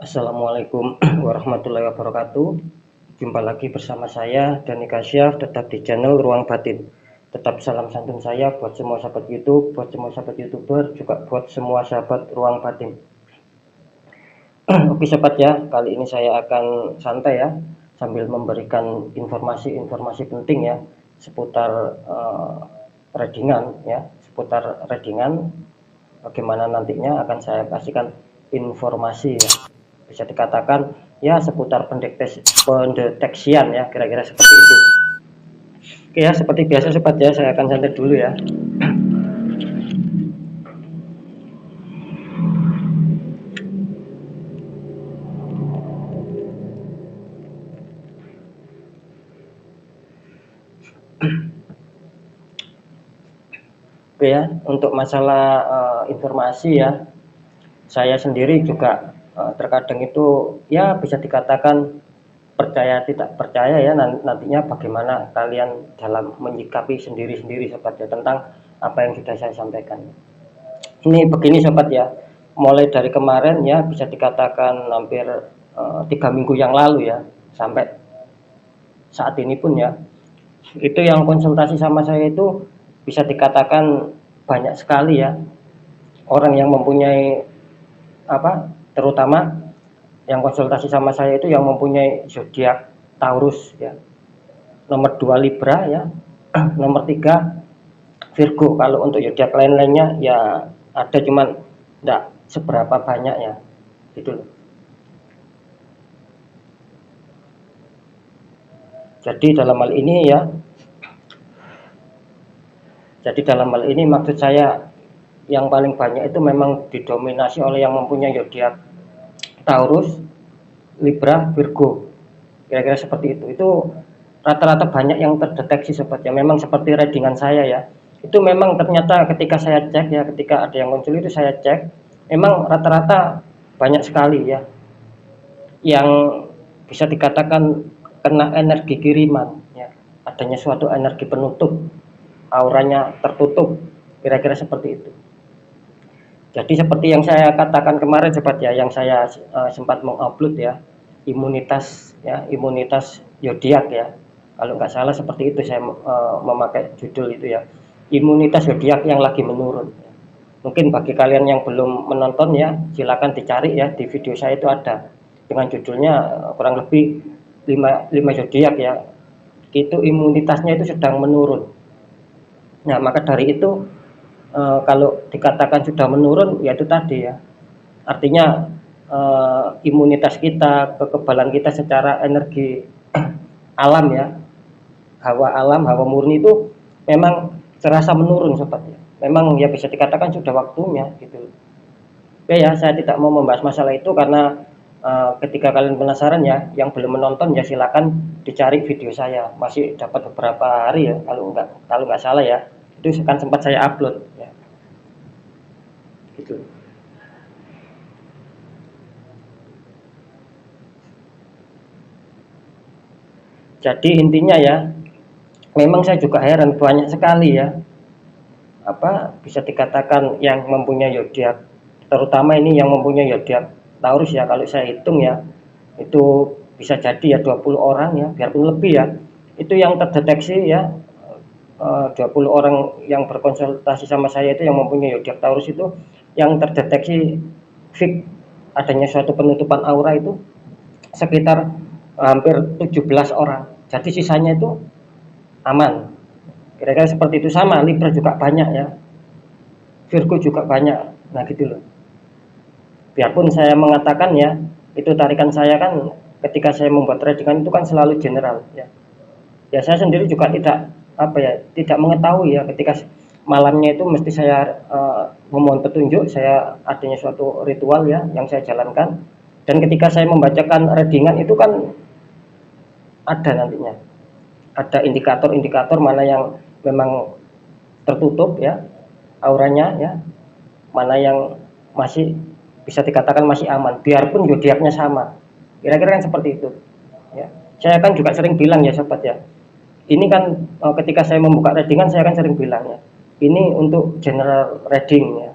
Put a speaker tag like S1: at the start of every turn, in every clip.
S1: Assalamualaikum warahmatullahi wabarakatuh. Jumpa lagi bersama saya Dani Kasyaf, tetap di channel Ruang Batin. Tetap salam santun saya buat semua sahabat YouTube, buat semua sahabat YouTuber, juga buat semua sahabat Ruang Batin. Oke sobat ya, kali ini saya akan santai ya, sambil memberikan informasi-informasi penting ya seputar readingan ya, seputar readingan. Bagaimana nantinya akan saya kasihkan informasi ya, bisa dikatakan ya seputar pendeteksian ya, kira-kira seperti itu. Oke ya, seperti biasa sobat ya, saya akan santai dulu ya. Oke ya, untuk masalah informasi ya, saya sendiri juga terkadang itu ya bisa dikatakan percaya tidak percaya ya, nantinya bagaimana kalian dalam menyikapi sendiri-sendiri sobat ya tentang apa yang sudah saya sampaikan. Ini begini sobat ya, mulai dari kemarin ya bisa dikatakan hampir 3 minggu yang lalu ya sampai saat ini pun ya, itu yang konsultasi sama saya itu bisa dikatakan banyak sekali ya orang yang mempunyai terutama yang konsultasi sama saya itu yang mempunyai zodiak Taurus ya, nomor 2 Libra ya, nomor 3 Virgo. Kalau untuk zodiak lain-lainnya ya ada, cuman enggak seberapa banyak ya gitu loh. Jadi dalam hal ini maksud saya yang paling banyak itu memang didominasi oleh yang mempunyai zodiak Taurus, Libra, Virgo. Kira-kira seperti itu. Itu rata-rata banyak yang terdeteksi sobat ya. Memang seperti readingan saya ya. Itu memang ternyata ketika saya cek ya, ketika ada yang muncul itu saya cek, memang rata-rata banyak sekali ya yang bisa dikatakan kena energi kiriman ya. Adanya suatu energi penutup, auranya tertutup, kira-kira seperti itu. Jadi seperti yang saya katakan kemarin sobat ya, yang saya sempat mengupload ya, imunitas zodiak ya. Kalau nggak salah seperti itu saya memakai judul itu ya, imunitas zodiak yang lagi menurun. Mungkin bagi kalian yang belum menonton ya, silakan dicari ya, di video saya itu ada dengan judulnya kurang lebih 5 zodiak ya. Itu imunitasnya itu sedang menurun. Nah, maka dari itu kalau dikatakan sudah menurun, yaitu tadi ya, artinya imunitas kita, kekebalan kita secara energi alam ya, hawa murni itu memang terasa menurun sobat ya. Memang ya bisa dikatakan sudah waktunya gitu. Oke ya, saya tidak mau membahas masalah itu karena ketika kalian penasaran ya, yang belum menonton ya silakan dicari video saya, masih dapat beberapa hari ya, kalau nggak salah ya, itu kan sempat saya upload ya gitu. Jadi intinya ya, memang saya juga heran banyak sekali ya, bisa dikatakan yang mempunyai zodiak, terutama ini yang mempunyai zodiak Taurus ya, kalau saya hitung ya itu bisa jadi ya 20 orang ya, biarpun lebih ya, itu yang terdeteksi ya, 20 orang yang berkonsultasi sama saya itu yang mempunyai zodiak Taurus itu yang terdeteksi fix adanya suatu penutupan aura itu sekitar hampir 17 orang. Jadi sisanya itu aman. Kira-kira seperti itu. Sama Libra juga banyak ya, Virgo juga banyak. Nah gitu loh. Biarpun saya mengatakan ya, itu tarikan saya kan ketika saya membuat tradingan itu kan selalu general ya. Ya saya sendiri juga tidak mengetahui ya, ketika malamnya itu mesti saya memohon petunjuk, saya adanya suatu ritual ya yang saya jalankan, dan ketika saya membacakan readingan itu kan ada nantinya, ada indikator-indikator mana yang memang tertutup ya auranya ya, mana yang masih bisa dikatakan masih aman, biarpun zodiaknya sama. Kira-kira kan seperti itu ya. Saya kan juga sering bilang ya sobat ya, ini kan ketika saya membuka readingan saya kan sering bilang ya, ini untuk general reading ya,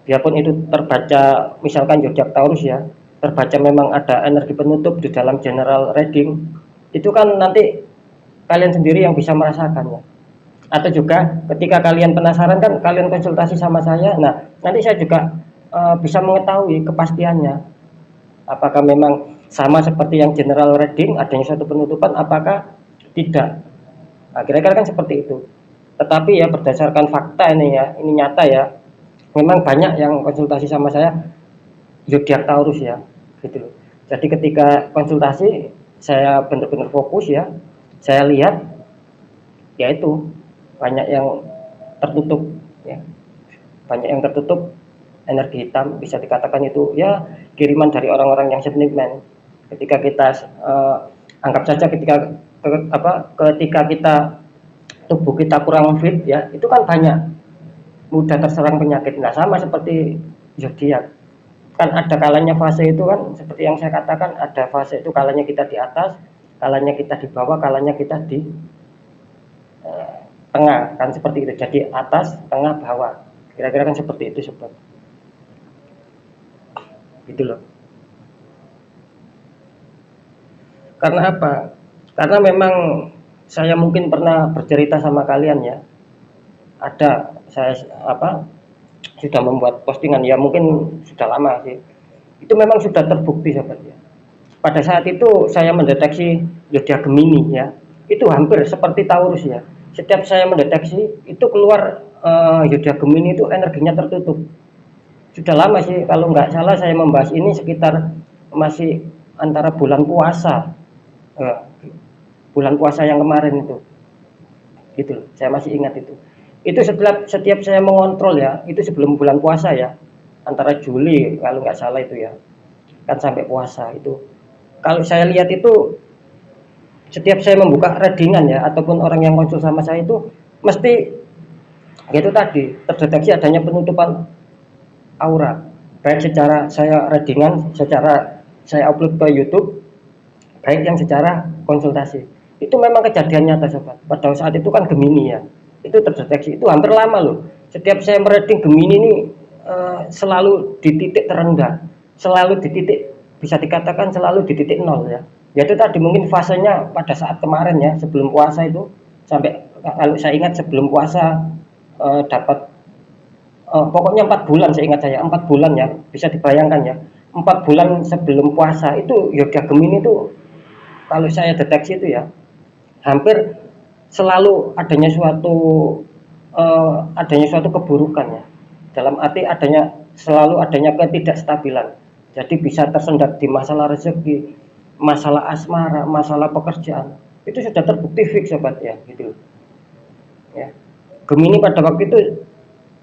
S1: biarpun itu terbaca misalkan zodiak Taurus ya, terbaca memang ada energi penutup di dalam general reading, itu kan nanti kalian sendiri yang bisa merasakannya. Atau juga ketika kalian penasaran kan kalian konsultasi sama saya, nah nanti saya juga bisa mengetahui kepastiannya apakah memang sama seperti yang general reading adanya suatu penutupan apakah tidak. Nah, kira-kira kan seperti itu. Tetapi ya berdasarkan fakta ini ya, ini nyata ya, memang banyak yang konsultasi sama saya zodiak Taurus ya, gitu loh. Jadi ketika konsultasi saya benar-benar fokus ya, saya lihat yaitu banyak yang tertutup ya, banyak yang tertutup energi hitam, bisa dikatakan itu ya kiriman dari orang-orang yang sentimen. Ketika kita anggap saja ketika kita tubuh kita kurang fit ya, itu kan banyak mudah terserang penyakit. Nah sama seperti zodiak, kan ada kalanya fase itu kan seperti yang saya katakan, ada fase itu kalanya kita di atas, kalanya kita di bawah, kalanya kita di tengah, kan seperti itu. Jadi atas, tengah, bawah, kira-kira kan seperti itu sobat, gitu loh. Karena apa? Karena memang saya mungkin pernah bercerita sama kalian ya, ada saya sudah membuat postingan ya, mungkin sudah lama sih, itu memang sudah terbukti sobat ya. Pada saat itu saya mendeteksi zodiak Gemini ya, itu hampir seperti Taurus ya. Setiap saya mendeteksi itu keluar zodiak Gemini itu energinya tertutup. Sudah lama sih, kalau nggak salah saya membahas ini sekitar masih antara bulan puasa, bulan puasa yang kemarin itu, gitu loh. Saya masih ingat itu. Itu setiap saya mengontrol ya, itu sebelum bulan puasa ya, antara Juli kalau nggak salah itu ya, kan sampai puasa itu. Kalau saya lihat itu setiap saya membuka readingan ya, ataupun orang yang konsul sama saya itu mesti gitu tadi terdeteksi adanya penutupan aura, baik secara saya readingan, secara saya upload ke YouTube, baik yang secara konsultasi. Itu memang kejadian nyata sobat. Pada saat itu kan Gemini ya, itu terdeteksi, itu hampir lama loh. Setiap saya mereading Gemini ini selalu di titik terendah, selalu di titik, bisa dikatakan selalu di titik nol ya. Yaitu tadi mungkin fasenya pada saat kemarin ya, sebelum puasa itu, sampai kalau saya ingat sebelum puasa dapat pokoknya 4 bulan, saya ingat saya 4 bulan ya, bisa dibayangkan ya, 4 bulan sebelum puasa itu zodiak Gemini itu kalau saya deteksi itu ya hampir selalu adanya suatu keburukan ya, dalam arti selalu adanya ketidakstabilan. Jadi bisa tersendat di masalah rezeki, masalah asmara, masalah pekerjaan. Itu sudah terbukti fix sobat ya, gitu ya. Gemini pada waktu itu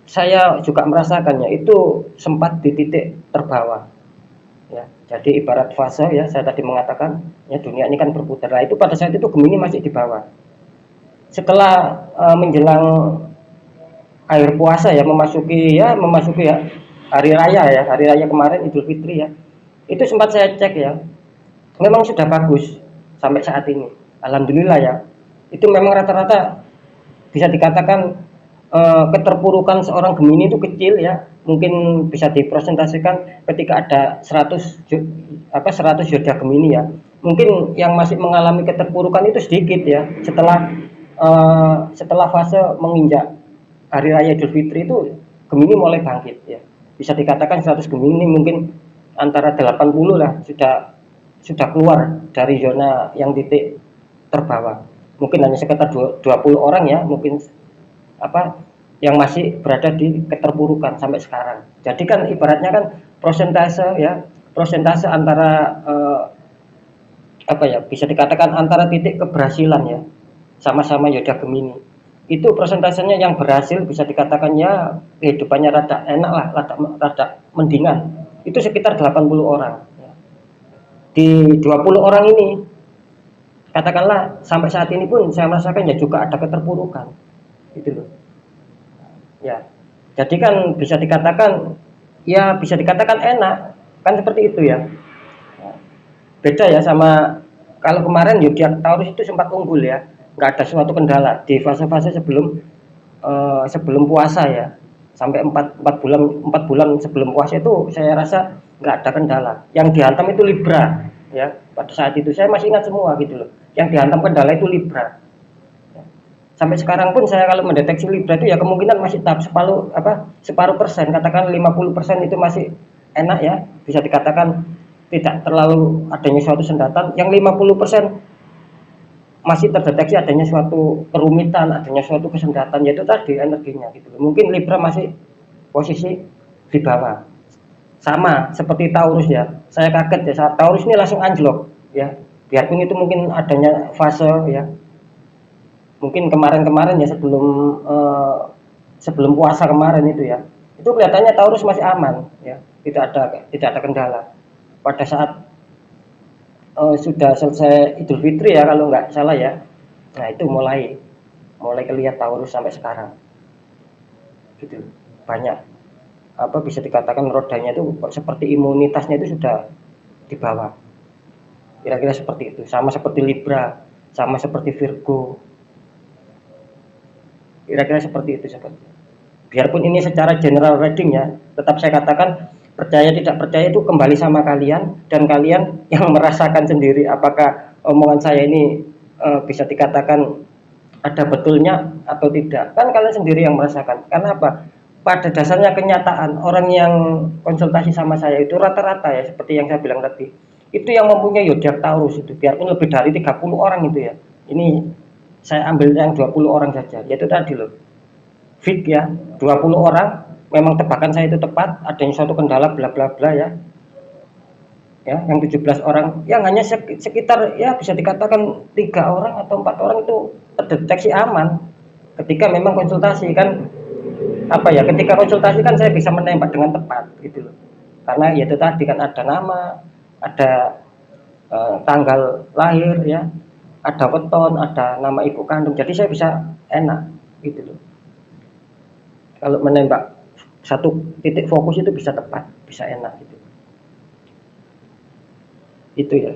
S1: saya juga merasakannya, itu sempat di titik terbawah ya. Jadi ibarat fase ya, saya tadi mengatakan ya, dunia ini kan berputar. Nah, itu pada saat itu Gemini masih di bawah. Setelah menjelang akhir puasa ya, memasuki ya hari raya kemarin Idul Fitri ya, itu sempat saya cek ya, memang sudah bagus sampai saat ini, alhamdulillah ya. Itu memang rata-rata bisa dikatakan keterpurukan seorang Gemini itu kecil ya, mungkin bisa dipresentasikan ketika ada 100 zodiak Gemini ya, mungkin yang masih mengalami keterpurukan itu sedikit ya. Setelah fase menginjak hari raya Idul Fitri itu Gemini mulai bangkit ya. Bisa dikatakan 100 Gemini mungkin antara 80 lah sudah keluar dari zona yang titik terbawah. Mungkin hanya sekitar 20 orang ya, mungkin yang masih berada di keterpurukan sampai sekarang. Jadi kan ibaratnya kan prosentase antara bisa dikatakan antara titik keberhasilan ya, sama-sama zodiak Gemini. Itu persentasenya yang berhasil bisa dikatakan ya kehidupannya rada enak lah, rada mendingan. Itu sekitar 80 orang. Di 20 orang ini katakanlah sampai saat ini pun saya merasakan ya juga ada keterpurukan. Gitu loh. Ya. Jadi kan bisa dikatakan enak, kan seperti itu ya. Beda ya sama kalau kemarin zodiak Taurus itu sempat unggul ya. Nggak ada suatu kendala di fase-fase sebelum puasa ya, sampai 4 bulan sebelum puasa itu saya rasa nggak ada kendala. Yang dihantam itu Libra, ya. Pada saat itu saya masih ingat semua gitu loh. Yang dihantam kendala itu Libra. Sampai sekarang pun saya kalau mendeteksi Libra itu ya kemungkinan masih tahap separuh persen, katakan 50% itu masih enak ya, bisa dikatakan tidak terlalu adanya suatu sendatan. Yang 50% masih terdeteksi adanya suatu kerumitan, adanya suatu kesendatan, yaitu tadi energinya gitu. Mungkin Libra masih posisi di bawah. Sama seperti Taurus ya. Saya kaget ya saat Taurus ini langsung anjlok ya. Biarpun itu mungkin adanya fase ya. Mungkin kemarin-kemarin ya sebelum puasa kemarin itu ya. Itu kelihatannya Taurus masih aman ya. Tidak ada kendala. Pada saat sudah selesai Idul Fitri ya kalau nggak salah ya. Nah itu mulai kelihatan Taurus sampai sekarang. Gitu. Banyak bisa dikatakan rodanya itu seperti imunitasnya itu sudah di bawah. Kira-kira seperti itu. Sama seperti Libra, sama seperti Virgo. Kira-kira seperti itu sobat. Biarpun ini secara general reading ya, tetap saya katakan percaya tidak percaya itu kembali sama kalian, dan kalian yang merasakan sendiri apakah omongan saya ini bisa dikatakan ada betulnya atau tidak. Kan kalian sendiri yang merasakan. Karena apa? Pada dasarnya kenyataan orang yang konsultasi sama saya itu rata-rata ya seperti yang saya bilang tadi, itu yang mempunyai zodiak Taurus itu biarpun lebih dari 30 orang itu ya. Ini saya ambil yang 20 orang saja, yaitu tadi loh. Fit ya, 20 orang memang tebakan saya itu tepat, adanya suatu kendala bla bla bla ya. Ya, yang 17 orang yang hanya sekitar ya bisa dikatakan 3 orang atau 4 orang itu terdeteksi aman ketika memang konsultasi kan. Ketika konsultasi kan saya bisa menembak dengan tepat gitu loh. Karena ya itu tadi kan ada nama, ada tanggal lahir ya, ada weton, ada nama ibu kandung. Jadi saya bisa enak gitu loh. Kalau menembak satu titik fokus itu bisa tepat, bisa enak gitu. Itu ya.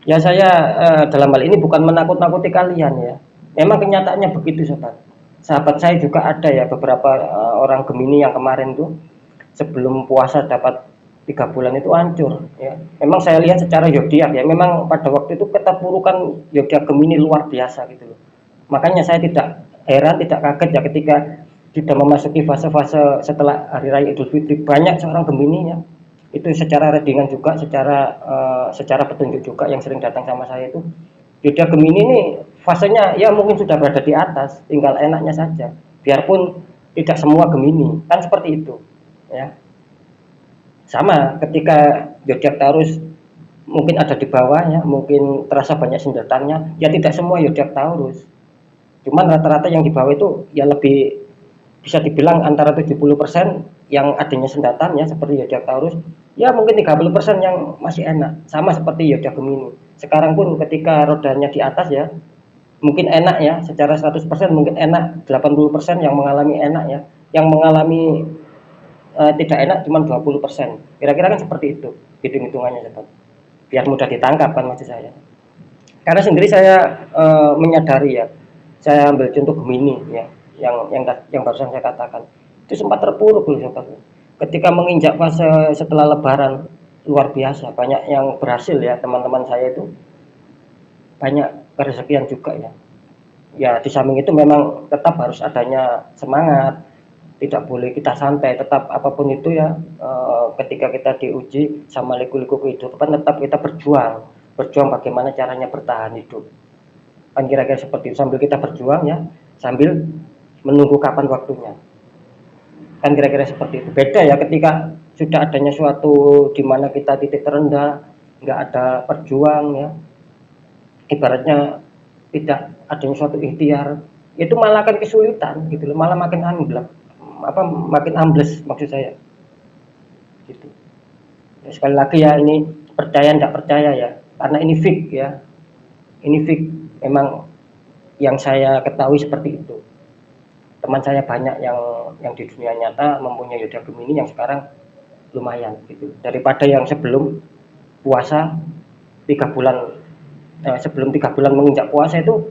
S1: Ya saya dalam hal ini bukan menakut-nakuti kalian ya. Memang kenyataannya begitu sobat. Sahabat saya juga ada ya beberapa orang Gemini yang kemarin tuh sebelum puasa dapat 3 bulan itu hancur ya. Memang saya lihat secara zodiak ya, memang pada waktu itu keterpurukan zodiak Gemini luar biasa gitu loh. Makanya saya tidak heran, tidak kaget ya ketika sudah memasuki fase-fase setelah hari raya Idul Fitri banyak seorang Gemini ya. Itu secara readingan juga, secara petunjuk juga yang sering datang sama saya itu zodiak Gemini ini fasenya ya mungkin sudah berada di atas, tinggal enaknya saja. Biarpun tidak semua Gemini, kan seperti itu. Ya. Sama ketika zodiak Taurus mungkin ada di bawah ya, mungkin terasa banyak sendatannya, ya tidak semua zodiak Taurus. Cuman rata-rata yang di bawah itu ya lebih bisa dibilang antara 70% yang adanya sendatannya seperti zodiak Taurus, ya mungkin 30% yang masih enak, sama seperti zodiak Gemini. Sekarang pun ketika rodanya di atas ya, mungkin enak ya, secara 100% mungkin enak, 80% yang mengalami enak ya, yang mengalami tidak enak cuma 20%. Kira-kira kan seperti itu hitung-hitungannya sobat. Biar mudah ditangkap kan maksud saya. Karena sendiri saya menyadari ya, saya ambil contoh Gemini ya, yang barusan saya katakan. Itu sempat terpuruk loh sobat. Ketika menginjak fase setelah lebaran luar biasa, banyak yang berhasil ya, teman-teman saya itu banyak keresapian juga ya. Ya di samping itu memang tetap harus adanya semangat, tidak boleh kita santai, tetap apapun itu ya ketika kita diuji sama liku-liku kehidupan tetap kita berjuang bagaimana caranya bertahan hidup. Kan kira-kira seperti itu, sambil kita berjuang ya, sambil menunggu kapan waktunya. Kan kira-kira seperti itu. Beda ya ketika sudah adanya suatu di mana kita titik terendah, nggak ada perjuang ya, ibaratnya tidak adanya suatu ikhtiar, itu malah akan kesulitan gitu loh, malah makin makin ambles maksud saya gitu. Ya, sekali lagi ya, ini percaya tidak percaya ya, karena ini fix ya, ini fix, memang yang saya ketahui seperti itu. Teman saya banyak yang di dunia nyata mempunyai zodiak Gemini yang sekarang lumayan gitu, daripada yang sebelum puasa 3 bulan sebelum 3 bulan menginjak puasa itu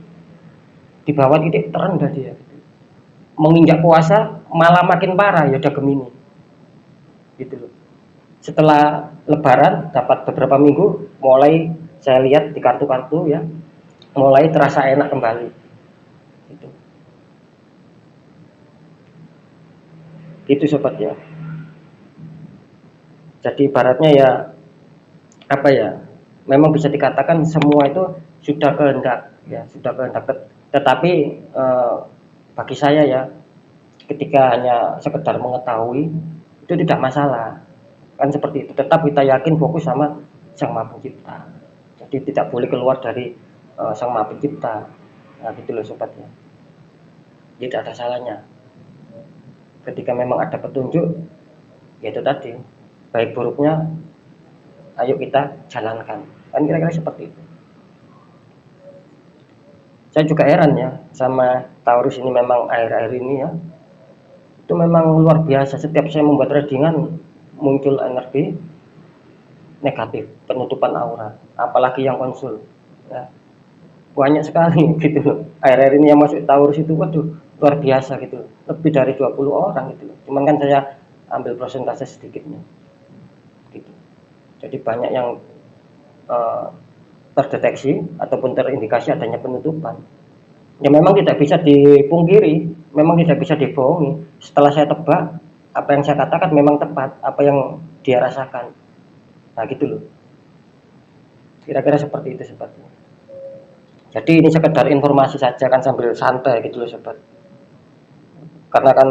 S1: di bawah titik terendah dia. Menginjak puasa malah makin parah zodiak Gemini. gitu loh. Setelah lebaran dapat beberapa minggu mulai saya lihat di kartu-kartu ya, mulai terasa enak kembali gitu. Itu sobat ya. Jadi ibaratnya ya apa ya, memang bisa dikatakan semua itu sudah kehendak ya, sudah kehendak. Tetapi bagi saya ya, ketika hanya sekedar mengetahui itu tidak masalah, kan seperti itu. Tetap kita yakin fokus sama Sang Maha Pencipta, jadi tidak boleh keluar dari Sang Maha Pencipta. Nah gitu loh sobat ya, tidak ada salahnya ketika memang ada petunjuk, yaitu tadi baik buruknya ayo kita jalankan, kan kira-kira seperti itu. Saya juga heran ya sama Taurus ini, memang akhir-akhir ini ya itu memang luar biasa. Setiap saya membuat readingan muncul energi negatif, penutupan aura, apalagi yang konsul ya, banyak sekali gitu loh. Akhir-akhir ini yang masuk Taurus itu waduh luar biasa gitu, lebih dari 20 orang gitu. Cuman kan saya ambil persentase sedikitnya gitu. Jadi banyak yang terdeteksi ataupun terindikasi adanya penutupan. Ya memang tidak bisa dipungkiri, memang tidak bisa dibohongi. Setelah saya tebak, apa yang saya katakan memang tepat, apa yang dia rasakan. Nah gitu loh. Kira-kira seperti itu sobat. Jadi ini sekedar informasi saja kan, sambil santai gitu loh sobat. Karena kan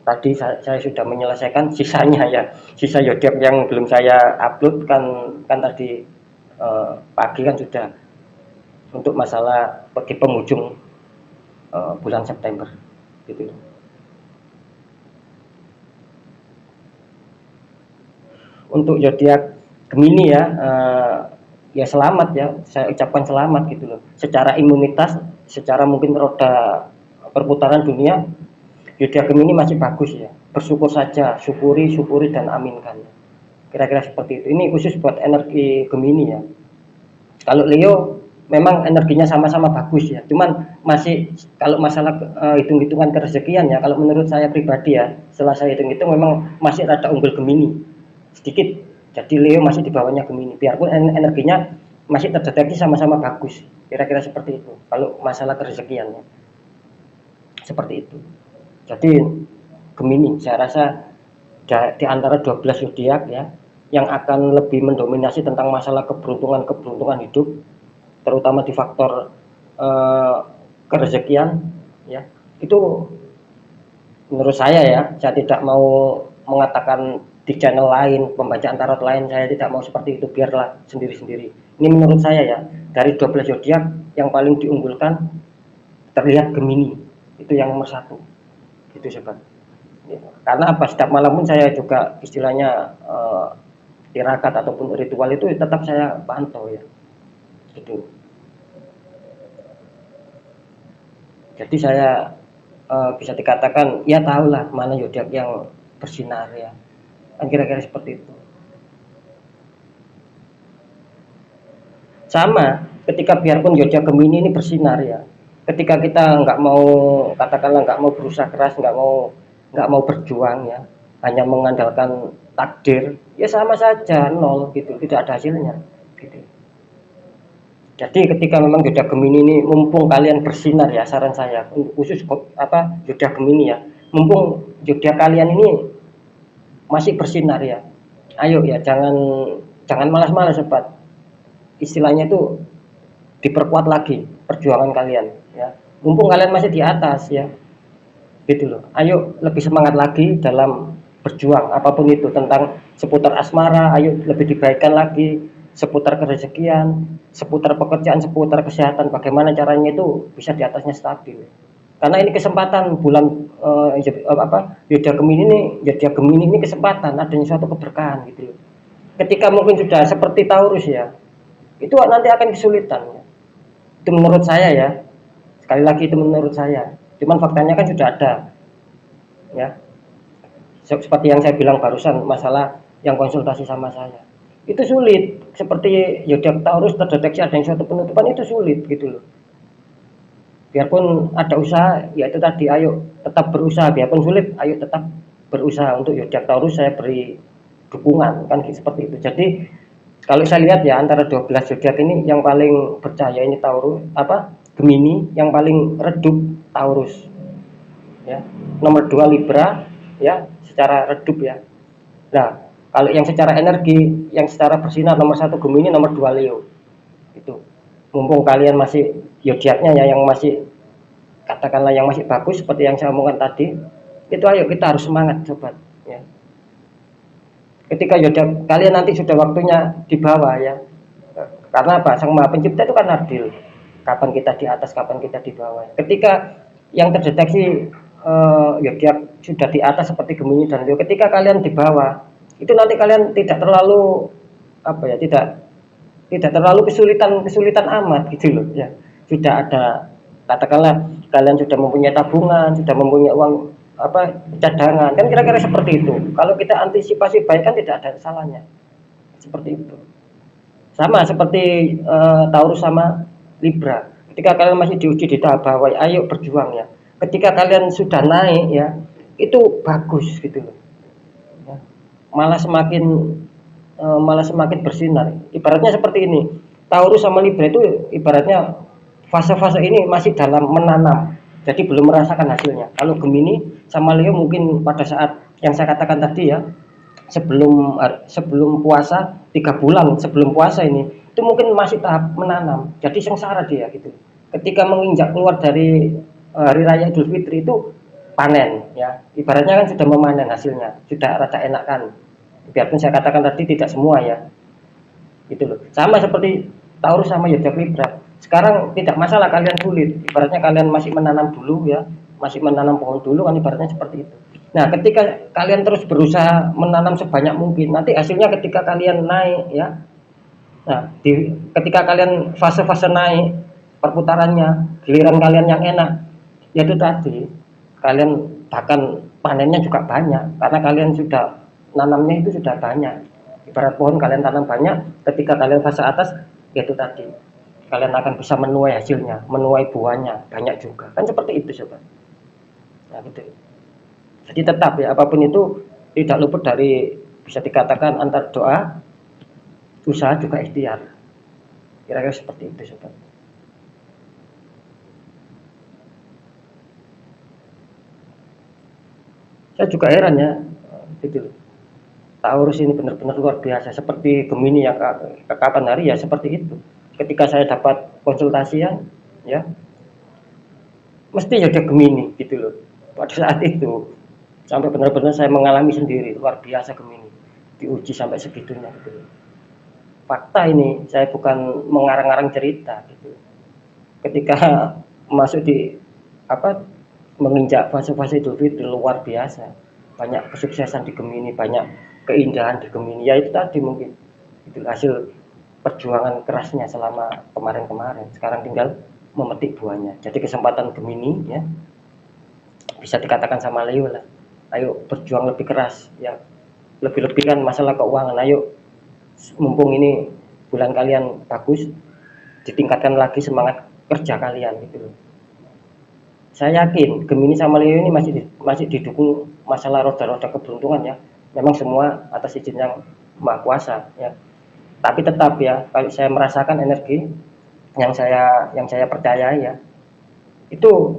S1: tadi saya sudah menyelesaikan sisanya ya, sisa zodiak yang belum saya upload kan tadi pagi kan sudah, untuk masalah di penghujung bulan September gitu. Untuk zodiak Gemini ya, ya selamat ya, saya ucapkan selamat gitu loh. Secara imunitas, secara mungkin roda perputaran dunia, zodiak Gemini masih bagus ya. Bersyukur saja, syukuri dan aminkan. Kira-kira seperti itu. Ini khusus buat energi Gemini ya. Kalau Leo memang energinya sama-sama bagus ya, cuman masih kalau masalah hitung-hitungan kerezekian ya, kalau menurut saya pribadi ya, setelah saya hitung-hitung memang masih rada unggul Gemini sedikit. Jadi Leo masih di bawahnya Gemini, biarpun energinya masih terdeteksi sama-sama bagus. Kira-kira seperti itu kalau masalah kerezekiannya, seperti itu. Jadi Gemini saya rasa di antara 12 zodiak ya, yang akan lebih mendominasi tentang masalah keberuntungan hidup, terutama di faktor kerezekian ya. Itu menurut saya ya, saya tidak mau mengatakan di channel lain, pembacaan tarot lain, saya tidak mau seperti itu, biarlah sendiri-sendiri. Ini menurut saya ya, dari 12 zodiak yang paling diunggulkan terlihat Gemini, itu yang nomor 1 gitu sobat ya. Karena apa, setiap malam pun saya juga istilahnya tirakat ataupun ritual itu tetap saya pantau ya gitu. Jadi saya bisa dikatakan ya tahulah mana zodiak yang bersinar ya, kan kira-kira seperti itu. Sama ketika biarpun zodiak Gemini ini bersinar ya, ketika kita nggak mau, katakanlah nggak mau berusaha keras, nggak mau berjuang ya, hanya mengandalkan takdir, ya sama saja nol gitu, tidak ada hasilnya gitu. Jadi ketika memang zodiak Gemini ini, mumpung kalian bersinar ya, saran saya khusus apa zodiak Gemini ya, mumpung zodiak kalian ini masih bersinar ya, ayo ya jangan malas-malas sobat. Istilahnya itu diperkuat lagi perjuangan kalian ya, mumpung kalian masih di atas ya gitu loh. Ayo lebih semangat lagi dalam berjuang apapun itu, tentang seputar asmara ayo lebih dibaikkan lagi, seputar kerezekian, seputar pekerjaan, seputar kesehatan, bagaimana caranya itu bisa di atasnya stabil. Karena ini kesempatan bulan zodiak Gemini ini kesempatan, adanya suatu keberkahan gitu loh. Ketika mungkin sudah seperti Taurus ya, itu nanti akan kesulitan. Itu menurut saya ya. Sekali lagi itu menurut saya. Cuman faktanya kan sudah ada. Ya. Seperti yang saya bilang barusan, masalah yang konsultasi sama saya. Itu sulit. Seperti zodiak Taurus terdeteksi ada yang suatu penutupan, itu sulit gitu loh. Biarpun ada usaha, ya itu tadi, ayo tetap berusaha. Biarpun sulit, ayo tetap berusaha. Untuk zodiak Taurus saya beri dukungan kan seperti itu. Jadi kalau saya lihat ya antara 12 zodiak ini yang paling percaya ini Taurus Gemini, yang paling redup Taurus ya. Nomor 2 Libra ya, secara redup ya. Nah, kalau yang secara energi, yang secara bersinar nomor 1 Gemini, nomor 2 Leo. Itu. Mumpung kalian masih zodiaknya ya yang masih katakanlah yang masih bagus seperti yang saya omongkan tadi, itu ayo kita harus semangat sobat ya. Ketika zodiak kalian nanti sudah waktunya di bawah ya. Karena apa? Sang Maha Pencipta itu kan adil. Kapan kita di atas, kapan kita di bawah. Ketika yang terdeteksi zodiak sudah di atas seperti Gemini dan Leo, ketika kalian di bawah, itu nanti kalian tidak terlalu tidak terlalu kesulitan amat gitu loh ya. Sudah ada, katakanlah kalian sudah mempunyai tabungan, sudah mempunyai uang cadangan, kan kira-kira seperti itu. Kalau kita antisipasi baik kan tidak ada salahnya. Seperti itu. Sama seperti Taurus sama Libra. Ketika kalian masih diuji di tahap bawah, ayo berjuang ya. Ketika kalian sudah naik ya, itu bagus gitu loh. Ya. Malah semakin bersinar. Ibaratnya seperti ini. Taurus sama Libra itu ibaratnya fase-fase ini masih dalam menanam. Jadi belum merasakan hasilnya. Kalau Gemini sama Leo mungkin pada saat yang saya katakan tadi ya, sebelum puasa 3 bulan sebelum puasa ini, itu mungkin masih tahap menanam. Jadi sengsara dia gitu. Ketika menginjak keluar dari hari raya Idul Fitri itu panen ya. Ibaratnya kan sudah memanen hasilnya, sudah rada enakan. Biarpun saya katakan tadi tidak semua ya. Gitu loh. Sama seperti Taurus sama zodiak Libra. Sekarang tidak masalah kalian sulit, ibaratnya kalian masih menanam dulu ya, masih menanam pohon dulu kan ibaratnya seperti itu. Nah, ketika kalian terus berusaha menanam sebanyak mungkin, nanti hasilnya ketika kalian naik ya. Nah, ketika kalian fase-fase naik perputarannya, giliran kalian yang enak, yaitu tadi kalian bahkan panennya juga banyak karena kalian sudah nanamnya itu sudah banyak. Ibarat pohon kalian tanam banyak, ketika kalian fase atas, yaitu tadi kalian akan bisa menuai hasilnya, menuai buahnya banyak juga. Kan seperti itu sobat. Nah, gitu. Jadi tetap ya apapun itu tidak luput dari bisa dikatakan antara doa, usaha juga ikhtiar. Kira-kira seperti itu sobat. Saya juga heran ya, gitu. Taurus ini benar-benar luar biasa. Seperti Gemini yang ke kapan hari ya seperti itu. Ketika saya dapat konsultasian ya mesti ada Gemini gitu loh. Pada saat itu sampai benar-benar saya mengalami sendiri, luar biasa Gemini diuji sampai segitunya gitu loh. Fakta ini, saya bukan mengarang-arang cerita gitu. Ketika masuk di menginjak fase-fase Idul Fitri luar biasa, banyak kesuksesan di Gemini, banyak keindahan di Gemini. Ya itu tadi mungkin itu hasil perjuangan kerasnya selama kemarin-kemarin. Sekarang tinggal memetik buahnya. Jadi kesempatan Gemini ya bisa dikatakan sama Leo lah. Ayo berjuang lebih keras ya. Lebih-lebih kan masalah keuangan. Ayo mumpung ini bulan kalian bagus, ditingkatkan lagi semangat kerja kalian gitu loh. Saya yakin Gemini sama Leo ini masih didukung masalah roda-roda keberuntungan ya. Memang semua atas izin yang Maha Kuasa ya. Tapi tetap ya, kalau saya merasakan energi yang saya percayai ya, itu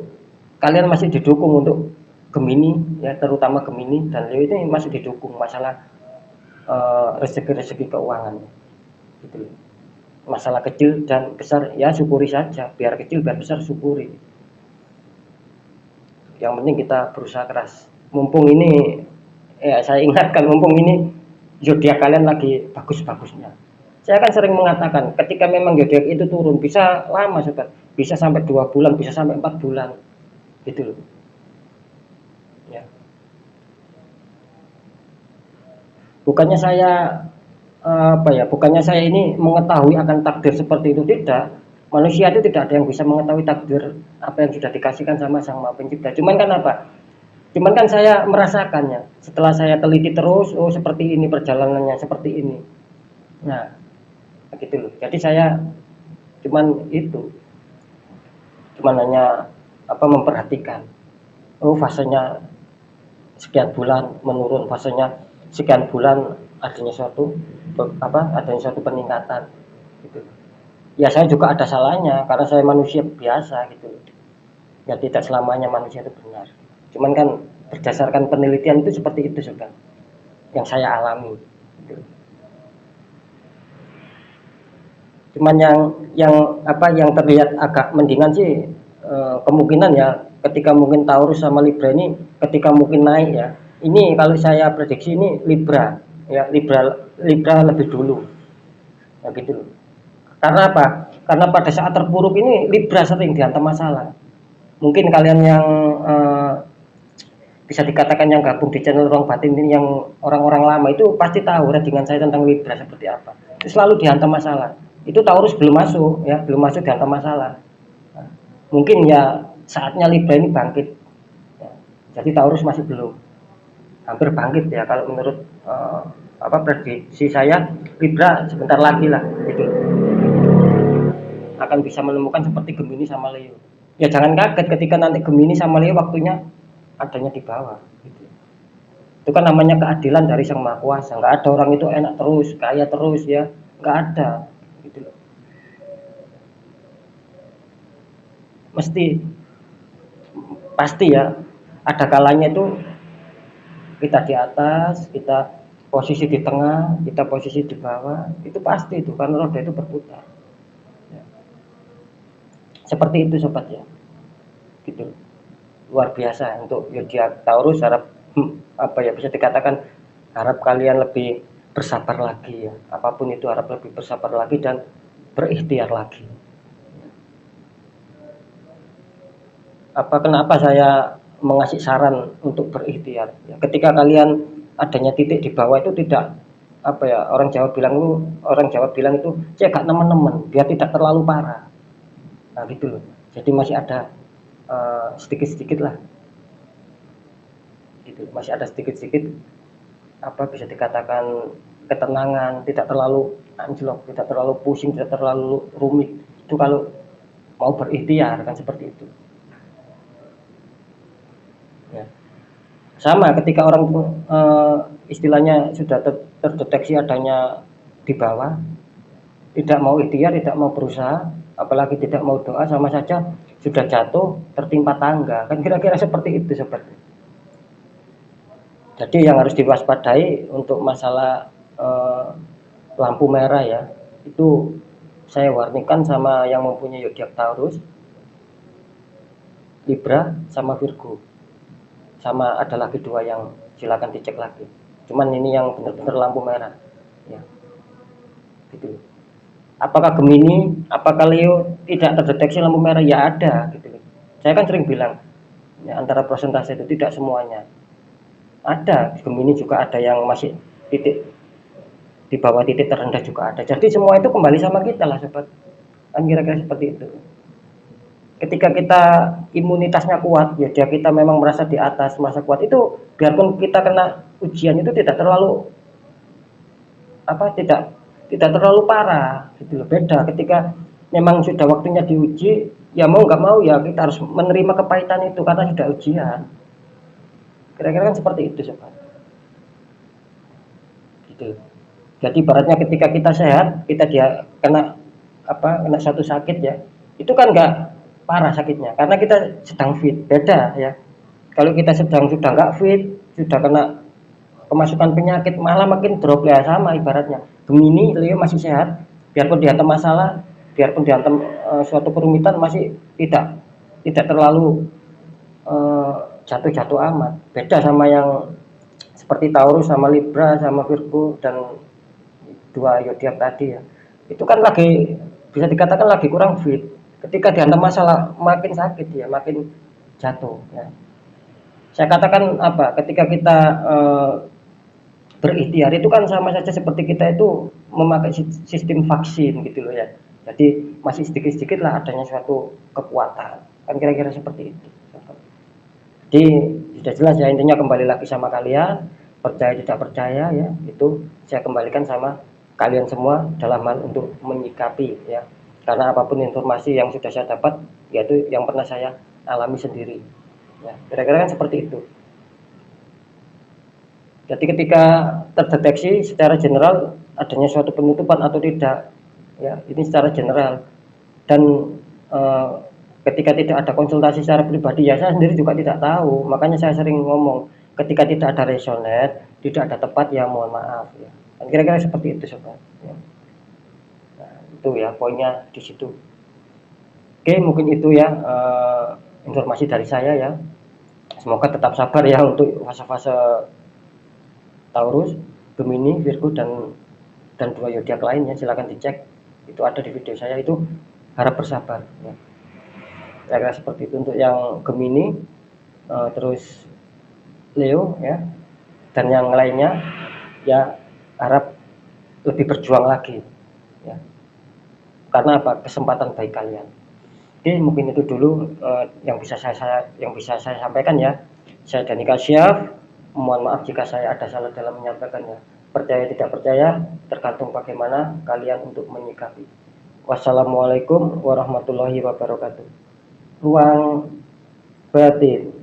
S1: kalian masih didukung untuk Gemini ya, terutama Gemini dan Leo ini masih didukung masalah rezeki-rezeki keuangan gitu. Masalah kecil dan besar ya syukuri saja, biar kecil biar besar syukuri. Yang penting kita berusaha keras. Mumpung ini ya saya ingatkan, mumpung ini zodiak kalian lagi bagus-bagusnya. Saya kan sering mengatakan ketika memang zodiak itu turun bisa lama sobat, bisa sampai 2 bulan, bisa sampai 4 bulan gitu loh ya. Bukannya saya bukannya saya ini mengetahui akan takdir seperti itu, tidak. Manusia itu tidak ada yang bisa mengetahui takdir apa yang sudah dikasihkan sama Sang Maha Pencipta. Cuman kan saya merasakannya setelah saya teliti terus, oh seperti ini perjalanannya, seperti ini. Nah gitu loh. Jadi saya cuman hanya memperhatikan, oh fasenya sekian bulan menurun, fasenya sekian bulan adanya suatu peningkatan gitu. Ya saya juga ada salahnya karena saya manusia biasa gitu. Ya tidak selamanya manusia itu benar. Cuman kan berdasarkan penelitian itu seperti itu juga yang saya alami. Gitu. Cuman yang terlihat agak mendingan sih kemungkinan ya ketika mungkin Taurus sama Libra ini ketika mungkin naik ya. Ini kalau saya prediksi ini Libra ya Libra lebih dulu. Ya gitu loh. Karena apa? Karena pada saat terpuruk ini Libra sering dihantam masalah. Mungkin kalian yang bisa dikatakan yang gabung di channel Ruang Batin ini yang orang-orang lama itu pasti tahu dengan saya tentang Libra seperti apa. Itu selalu dihantam masalah. Itu Taurus belum masuk ya, belum masuk dihantam masalah. Nah, mungkin ya saatnya Libra ini bangkit. Ya. Jadi Taurus masih belum. Hampir bangkit ya kalau menurut prediksi saya Libra sebentar lagi lah gitu. Akan bisa menemukan seperti Gemini sama Leo. Ya jangan kaget ketika nanti Gemini sama Leo waktunya adanya di bawah gitu. Itu kan namanya keadilan dari Sang Maha Kuasa. Nggak ada orang itu enak terus, kaya terus ya, nggak ada gitu loh. Mesti pasti ya ada kalanya itu kita di atas, kita posisi di tengah, kita posisi di bawah, itu pasti itu karena roda itu berputar ya. Seperti itu sobat ya gitu. Luar biasa untuk zodiak Taurus. Harap bisa dikatakan harap kalian lebih bersabar lagi ya, apapun itu harap lebih bersabar lagi dan berikhtiar lagi. Kenapa saya mengasih saran untuk berikhtiar ya, ketika kalian adanya titik di bawah itu tidak orang Jawa bilang itu cek teman-teman biar tidak terlalu parah. Nah gitu loh, jadi masih ada sedikit-sedikit lah gitu, masih ada sedikit-sedikit bisa dikatakan ketenangan, tidak terlalu anjlok, tidak terlalu pusing, tidak terlalu rumit. Itu kalau mau berikhtiar kan seperti itu ya. Sama ketika orang istilahnya sudah terdeteksi adanya di bawah, tidak mau ikhtiar, tidak mau berusaha, apalagi tidak mau doa, sama saja sudah jatuh tertimpa tangga kan, kira-kira seperti itu seperti. Jadi yang harus diwaspadai untuk masalah lampu merah ya, itu saya warnikan sama yang mempunyai zodiak Taurus, Libra sama Virgo. Sama ada lagi dua yang silakan dicek lagi. Cuman ini yang benar-benar lampu merah ya. Gitu. Apakah Gemini, apakah Leo tidak terdeteksi lampu merah? Ya ada gitu. Saya kan sering bilang ya, antara persentase itu tidak semuanya. Ada Gemini juga ada yang masih titik di bawah titik terendah juga ada. Jadi semua itu kembali sama kita lah sobat. Kan kira-kira seperti itu. Ketika kita imunitasnya kuat ya, kita memang merasa di atas, merasa kuat, itu biarpun kita kena ujian itu tidak terlalu tidak terlalu parah gitu loh. Beda ketika memang sudah waktunya diuji ya, mau nggak mau ya kita harus menerima kepahitan itu karena sudah ujian. Kira-kira kan seperti itu sobat gitu. Jadi ibaratnya ketika kita sehat, kita kena satu sakit ya, itu kan nggak parah sakitnya karena kita sedang fit. Beda ya kalau kita sudah nggak fit, sudah kena kemasukan penyakit, malah makin drop ya. Sama ibaratnya Gemini, Leo masih sehat, biarpun dihantam masalah, biarpun dihantam suatu kerumitan, masih tidak terlalu jatuh-jatuh amat. Beda sama yang seperti Taurus sama Libra sama Virgo dan dua zodiak tadi ya, itu kan lagi bisa dikatakan lagi kurang fit. Ketika dihantam masalah makin sakit ya, makin jatuh ya. Saya katakan ketika kita berikhtiar itu kan sama saja seperti kita itu memakai sistem vaksin gitu loh ya. Jadi masih sedikit-sedikit lah adanya suatu kekuatan kan, kira-kira seperti itu. Jadi sudah jelas ya, intinya kembali lagi sama kalian, percaya tidak percaya ya, itu saya kembalikan sama kalian semua dalam hal untuk menyikapi ya, karena apapun informasi yang sudah saya dapat yaitu yang pernah saya alami sendiri ya, kira-kira kan seperti itu. Jadi ketika terdeteksi secara general adanya suatu penutupan atau tidak, ya ini secara general. Dan ketika tidak ada konsultasi secara pribadi, ya saya sendiri juga tidak tahu. Makanya saya sering ngomong, ketika tidak ada resonet, tidak ada tepat, ya mohon maaf ya. Kira-kira seperti itu sobat. Ya. Nah, itu ya poinnya di situ. Oke, mungkin itu ya informasi dari saya ya. Semoga tetap sabar ya untuk fase-fase Taurus, Gemini, Virgo dan 2 zodiak lainnya. Silakan dicek, itu ada di video saya. Itu harap bersabar ya. Kira-kira seperti itu untuk yang Gemini, terus Leo ya, dan yang lainnya ya harap lebih berjuang lagi ya, karena apa, kesempatan baik kalian. Oke, mungkin itu dulu yang bisa saya sampaikan ya. Saya Dani Kasyaf, mohon maaf jika saya ada salah dalam menyampaikannya. Percaya tidak percaya tergantung bagaimana kalian untuk menyikapi. Wassalamualaikum warahmatullahi wabarakatuh. Ruang batin.